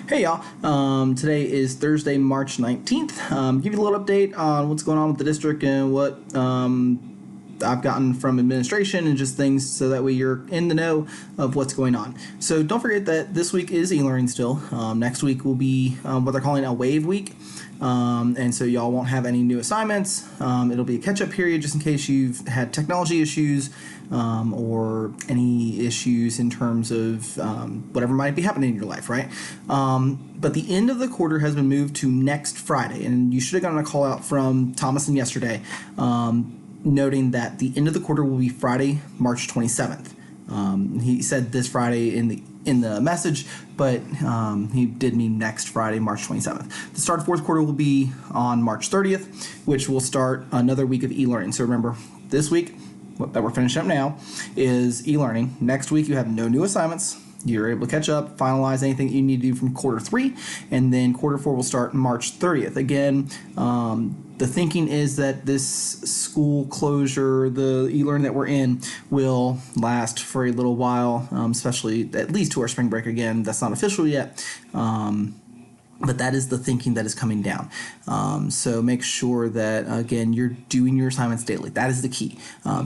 Hey y'all, today is Thursday, March 19th. Give you a little update on what's going on with the district and what I've gotten from administration and just things so that way you're in the know of what's going on. So don't forget that this week is e-learning still. Next week will be what they're calling a wave week. And so y'all won't have any new assignments. It'll be a catch-up period just in case you've had technology issues or any issues in terms of whatever might be happening in your life, right? But the end of the quarter has been moved to next Friday, and you should have gotten a call out from Thomason yesterday noting that the end of the quarter will be Friday, March 27th. He said this Friday in the message, but he did mean next Friday, March 27th. The start of fourth quarter will be on March 30th, which will start another week of e-learning. So remember, this week that we're finishing up now is e-learning. Next week you have no new assignments. You're able to catch up, finalize anything you need to do from quarter 3, and then quarter 4 will start March 30th. Again, the thinking is that this school closure, the e-learning that we're in, will last for a little while, especially at least to our spring break. Again, that's not official yet. But that is the thinking that is coming down. So make sure that, again, you're doing your assignments daily. That is the key.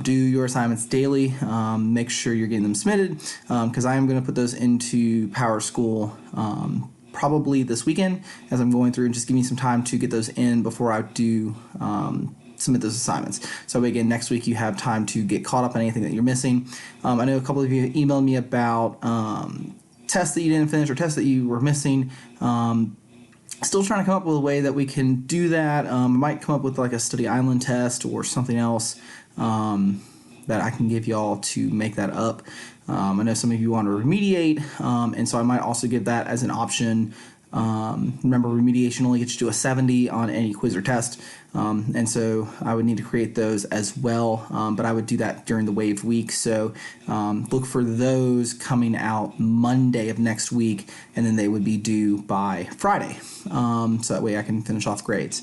Do your assignments daily. Make sure you're getting them submitted, because I am going to put those into Power School probably this weekend as I'm going through, and just give me some time to get those in before I do submit those assignments. So again, next week you have time to get caught up on anything that you're missing. I know a couple of you emailed me about tests that you didn't finish or tests that you were missing. Still trying to come up with a way that we can do that. I might come up with like a study island test or something else that I can give y'all to make that up. I know some of you want to remediate, and so I might also give that as an option. Remember, remediation only gets you to a 70 on any quiz or test, and so I would need to create those as well, but I would do that during the wave week. So look for those coming out Monday of next week, and then they would be due by Friday, so that way I can finish off grades.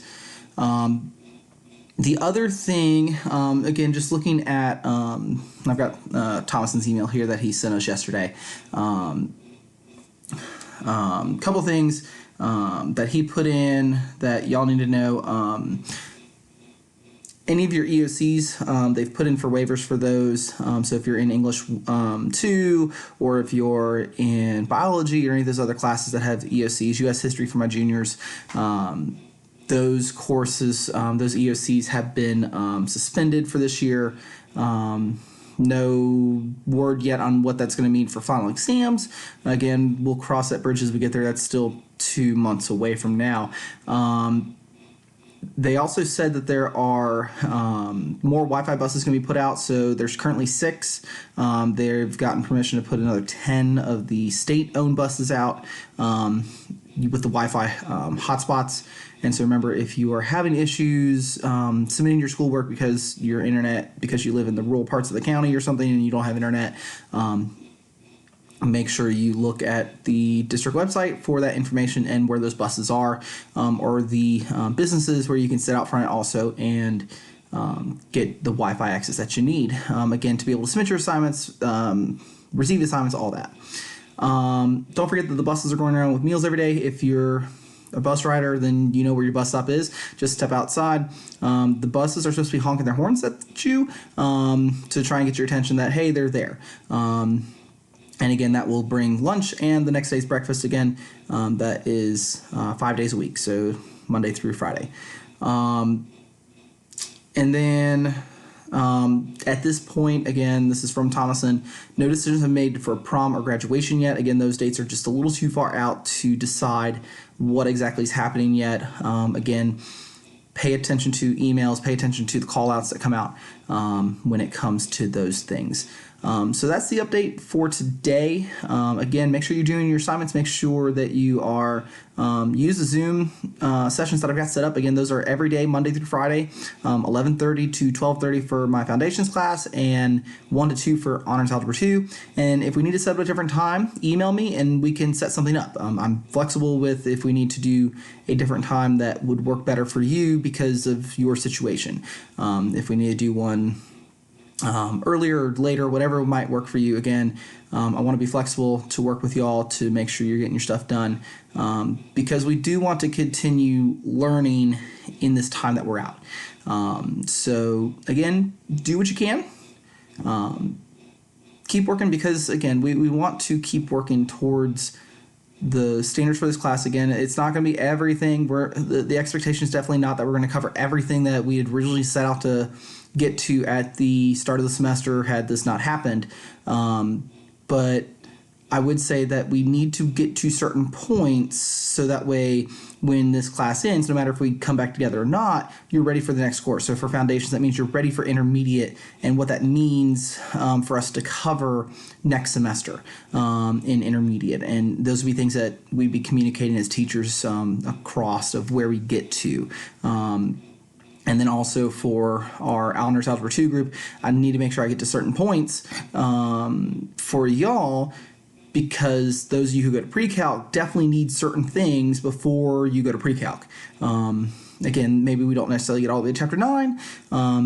The other thing, again, just looking at, I've got Thomason's email here that he sent us yesterday. Couple things that he put in that y'all need to know. Any of your EOCs, they've put in for waivers for those. So if you're in English 2, or if you're in biology or any of those other classes that have EOCs, U.S. history for my juniors, those courses, those EOCs have been suspended for this year. No word yet on what that's going to mean for final exams. Again, we'll cross that bridge as we get there. That's still 2 months away from now. They also said that there are more Wi-Fi buses going to be put out. So there's currently 6. They've gotten permission to put another 10 of the state-owned buses out with the Wi-Fi hotspots. And so remember, if you are having issues submitting your schoolwork because you live in the rural parts of the county or something and you don't have internet, make sure you look at the district website for that information and where those buses are, or the businesses where you can sit out front also and get the Wi-Fi access that you need, again, to be able to submit your assignments, receive assignments, all that. Don't forget that the buses are going around with meals every day. If you're a bus rider, then you know where your bus stop is. Just step outside. The buses are supposed to be honking their horns at you to try and get your attention that, hey, they're there. And again, that will bring lunch and the next day's breakfast again. That is 5 days a week, so Monday through Friday. And then at this point, again, this is from Thomason, no decisions have been made for prom or graduation yet. Again, those dates are just a little too far out to decide what exactly is happening yet. Again, pay attention to emails, pay attention to the call-outs that come out when it comes to those things. So that's the update for today. Again, make sure you're doing your assignments. Make sure that you are use the Zoom sessions that I've got set up. Again, those are every day, Monday through Friday, 11:30 to 12:30 for my foundations class, and 1 to 2 for Honors Algebra 2. And if we need to set up a different time, email me and we can set something up. I'm flexible with if we need to do a different time that would work better for you because of your situation. If we need to do one earlier or later, whatever might work for you. Again, I want to be flexible to work with y'all to make sure you're getting your stuff done, because we do want to continue learning in this time that we're out. So again, do what you can. Keep working, because again, we want to keep working towards the standards for this class. Again, it's not going to be everything. The expectation is definitely not that we're going to cover everything that we had originally set out to get to at the start of the semester had this not happened. But I would say that we need to get to certain points so that way when this class ends, no matter if we come back together or not, you're ready for the next course. So for foundations, that means you're ready for intermediate and what that means for us to cover next semester in intermediate. And those would be things that we'd be communicating as teachers across of where we get to. And then also for our Honors Algebra 2 group, I need to make sure I get to certain points for y'all, because those of you who go to pre-calc definitely need certain things before you go to pre-calc. Again, maybe we don't necessarily get all the way to chapter 9,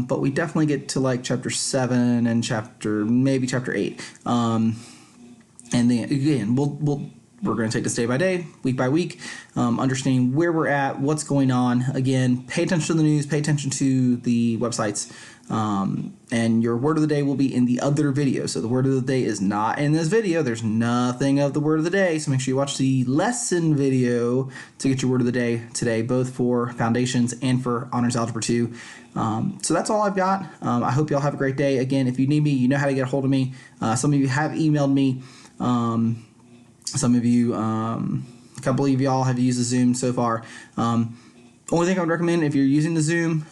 but we definitely get to like chapter 7 and maybe chapter 8. And then again, we're going to take this day by day, week by week, understanding where we're at, what's going on. Again, pay attention to the news, pay attention to the websites, and your word of the day will be in the other video. So the word of the day is not in this video. There's nothing of the word of the day. So make sure you watch the lesson video to get your word of the day today, both for foundations and for Honors Algebra 2. So that's all I've got. I hope y'all have a great day. Again, if you need me, you know how to get a hold of me. Some of you have emailed me. Some of you, a couple of y'all have used the Zoom so far. Only thing I would recommend if you're using the Zoom,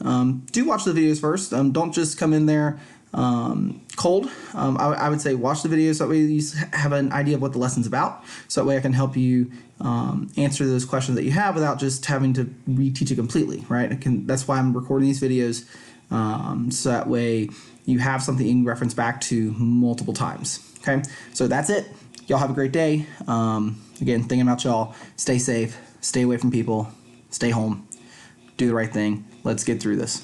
do watch the videos first. Don't just come in there cold. I would say watch the videos, so that way you have an idea of what the lesson's about. So that way I can help you answer those questions that you have without just having to reteach it completely, right? That's why I'm recording these videos, so that way you have something you can reference back to multiple times. Okay, so that's it. Y'all have a great day. Again, thinking about y'all. Stay safe. Stay away from people. Stay home. Do the right thing. Let's get through this.